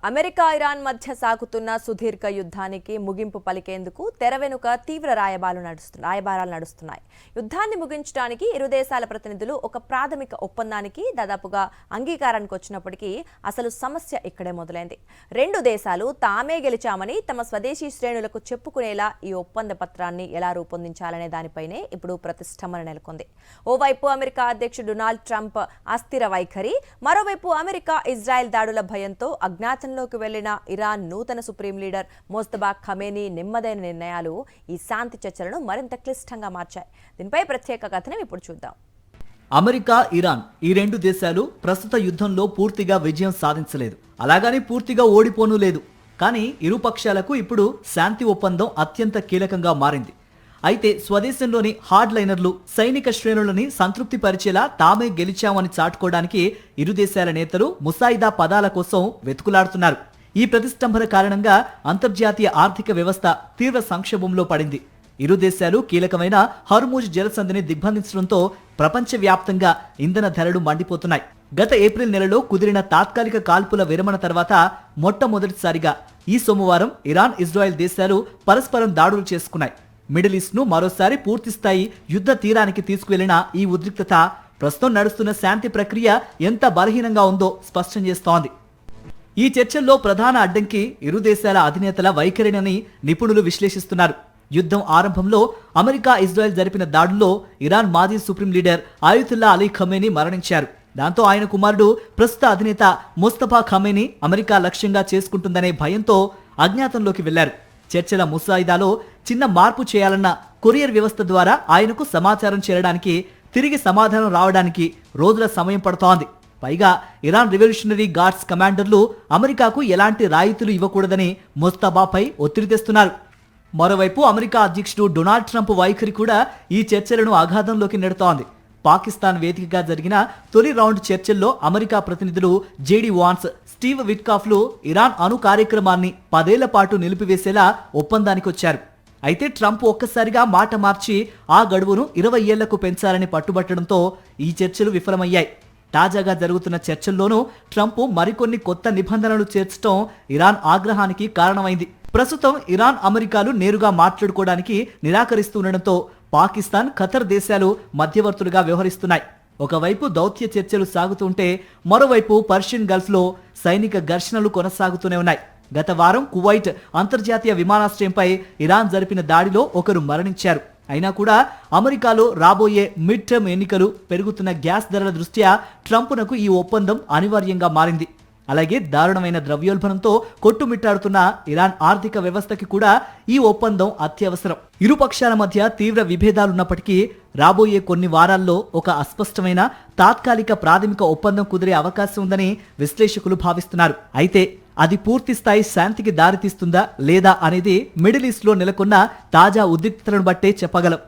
America Iran మధ్య సాగుతున్న సుదీర్ఘ యుద్ధానికి ముగింపు పలికేందుకు తెర వెనుక తీవ్ర రాయబారాలు నడుస్తున్నాయి. యుద్ధాన్ని ముగించడానికి ఇరు దేశాల ప్రతినిధులు ఒక ప్రాథమిక ఒప్పందానికి దాదాపుగా అంగీకారానికి వచ్చినప్పటికీ అసలు సమస్య ఇక్కడే మొదలైంది. రెండు దేశాలు తామే గెలిచామని తమ స్వదేశీ శ్రేణులకు చెప్పుకునేలా ఈ ఒప్పంద పత్రాన్ని ఎలా రూపొందించాలనే దానిపైనే ఇప్పుడు ప్రతిష్టంభన నెలకొంది. ఓవైపు అమెరికా అధ్యక్షుడు డొనాల్డ్ ట్రంప్ అస్థిర వైఖరి, మరోవైపు అమెరికా ఇజ్రాయెల్ దాడుల భయంతో అజ్ఞాతంలోకి వెళ్లిన ఇరాన్ నూతన సుప్రీం లీడర్ మోజ్తబా ఖమేనీ నెమ్మదైన నిర్ణయాలు ఈ శాంతి చర్చలను మరింత క్లిష్టంగా మార్చాయి. దీనిపై ప్రత్యేక కథనం ఇప్పుడు చూద్దాం. అమెరికా, ఇరాన్ ఈ రెండు దేశాలు ప్రస్తుత యుద్ధంలో పూర్తిగా విజయం సాధించలేదు, అలాగని పూర్తిగా ఓడిపోనూ లేదు. కానీ ఇరు పక్షాలకు ఇప్పుడు శాంతి ఒప్పందం అత్యంత కీలకంగా మారింది. అయితే స్వదేశంలోని హార్డ్ లైనర్లు సైనిక శ్రేణులని సంతృప్తి పరిచేలా తామే గెలిచామని చాటుకోవడానికి ఇరు దేశాల నేతలు ముసాయిదా పదాల కోసం వెతుకులాడుతున్నారు. ఈ ప్రతిష్టంభన కారణంగా అంతర్జాతీయ ఆర్థిక వ్యవస్థ తీవ్ర సంక్షోభంలో పడింది. ఇరు దేశాలు కీలకమైన హర్ముజ్ జలసంధిని దిగ్బంధించడంతో ప్రపంచవ్యాప్తంగా ఇంధన ధరలు మండిపోతున్నాయి. గత ఏప్రిల్ నెలలో కుదిరిన తాత్కాలిక కాల్పుల విరమణ తర్వాత మొట్టమొదటిసారిగా ఈ సోమవారం ఇరాన్, ఇజ్రాయెల్ దేశాలు పరస్పరం దాడులు చేసుకున్నాయి. మిడిల్ ఈస్ట్ ను మరోసారి పూర్తిస్థాయి యుద్ధ తీరానికి తీసుకువెళ్లిన ఈ ఉద్రిక్తత ప్రస్తుతం నడుస్తున్న శాంతి ప్రక్రియ ఎంత బలహీనంగా ఉందో స్పష్టం చేస్తోంది. ఈ చర్చల్లో ప్రధాన అడ్డంకి ఇరు దేశాల అధినేతల వైఖరినని నిపుణులు విశ్లేషిస్తున్నారు. యుద్ధం ఆరంభంలో అమెరికా, ఇజ్రాయెల్ జరిపిన దాడుల్లో ఇరాన్ మాజీ సుప్రీం లీడర్ ఆయతుల్లా అలీ ఖమేనీ మరణించారు. దాంతో ఆయన కుమారుడు ప్రస్తుత అధినేత మోజ్తబా ఖమేనీ అమెరికా లక్ష్యంగా చేసుకుంటుందనే భయంతో అజ్ఞాతంలోకి వెళ్లారు. చర్చల ముసాయిదాలో చిన్న మార్పు చేయాలన్న కొరియర్ వ్యవస్థ ద్వారా ఆయనకు సమాచారం చేరడానికి, తిరిగి సమాధానం రావడానికి రోజుల సమయం పడుతోంది. పైగా ఇరాన్ రెవల్యూషనరీ గార్డ్స్ కమాండర్లు అమెరికాకు ఎలాంటి రాయితీలు ఇవ్వకూడదని మోజ్తబాపై ఒత్తిడి తెస్తున్నారు. మరోవైపు అమెరికా అధ్యక్షుడు డొనాల్డ్ ట్రంప్ వైఖరి కూడా ఈ చర్చలను అగాధంలోకి నెడుతోంది. పాకిస్తాన్ వేదికగా జరిగిన తొలి రౌండ్ చర్చల్లో అమెరికా ప్రతినిధులు జేడీ వాన్స్, స్టీవ్ విట్కాఫ్లు ఇరాన్ అణు కార్యక్రమాన్ని 10 ఏళ్ల పాటు నిలిపివేసేలా ఒప్పందానికి వచ్చారు. అయితే ట్రంప్ ఒక్కసారిగా మాట మార్చి ఆ గడువును 20 ఏళ్లకు పెంచాలని పట్టుబట్టడంతో ఈ చర్చలు విఫలమయ్యాయి. తాజాగా జరుగుతున్న చర్చల్లోనూ ట్రంప్ మరికొన్ని కొత్త నిబంధనలు చేర్చడం ఇరాన్ ఆగ్రహానికి కారణమైంది. ప్రస్తుతం ఇరాన్, అమెరికాలు నేరుగా మాట్లాడుకోవడానికి నిరాకరిస్తుండటంతో పాకిస్తాన్, ఖతర్ దేశాలు మధ్యవర్తులుగా వ్యవహరిస్తున్నాయి. ఒకవైపు దౌత్య చర్చలు సాగుతుంటే మరోవైపు పర్షియన్ గల్ఫ్ లో సైనిక ఘర్షణలు కొనసాగుతూనే ఉన్నాయి. గత వారం కువైట్ అంతర్జాతీయ విమానాశ్రయంపై ఇరాన్ జరిపిన దాడిలో ఒకరు మరణించారు. అయినా కూడా అమెరికాలో రాబోయే మిడ్ టర్మ్ ఎన్నికలు, పెరుగుతున్న గ్యాస్ ధరల దృష్ట్యా ట్రంప్నకు ఈ ఒప్పందం అనివార్యంగా మారింది. అలాగే దారుణమైన ద్రవ్యోల్బణంతో కొట్టుమిట్టాడుతున్న ఇరాన్ ఆర్థిక వ్యవస్థకి కూడా ఈ ఒప్పందం అత్యవసరం. ఇరు పక్షాల మధ్య తీవ్ర విభేదాలున్నప్పటికీ రాబోయే కొన్ని వారాల్లో ఒక అస్పష్టమైన తాత్కాలిక ప్రాథమిక ఒప్పందం కుదిరే అవకాశం ఉందని విశ్లేషకులు భావిస్తున్నారు. అయితే అది పూర్తి స్థాయి శాంతికి దారితీస్తుందా లేదా అనేది మిడిల్ ఈస్ట్ లో నెలకొన్న తాజా ఉద్రిక్తతలను బట్టే చెప్పగలం.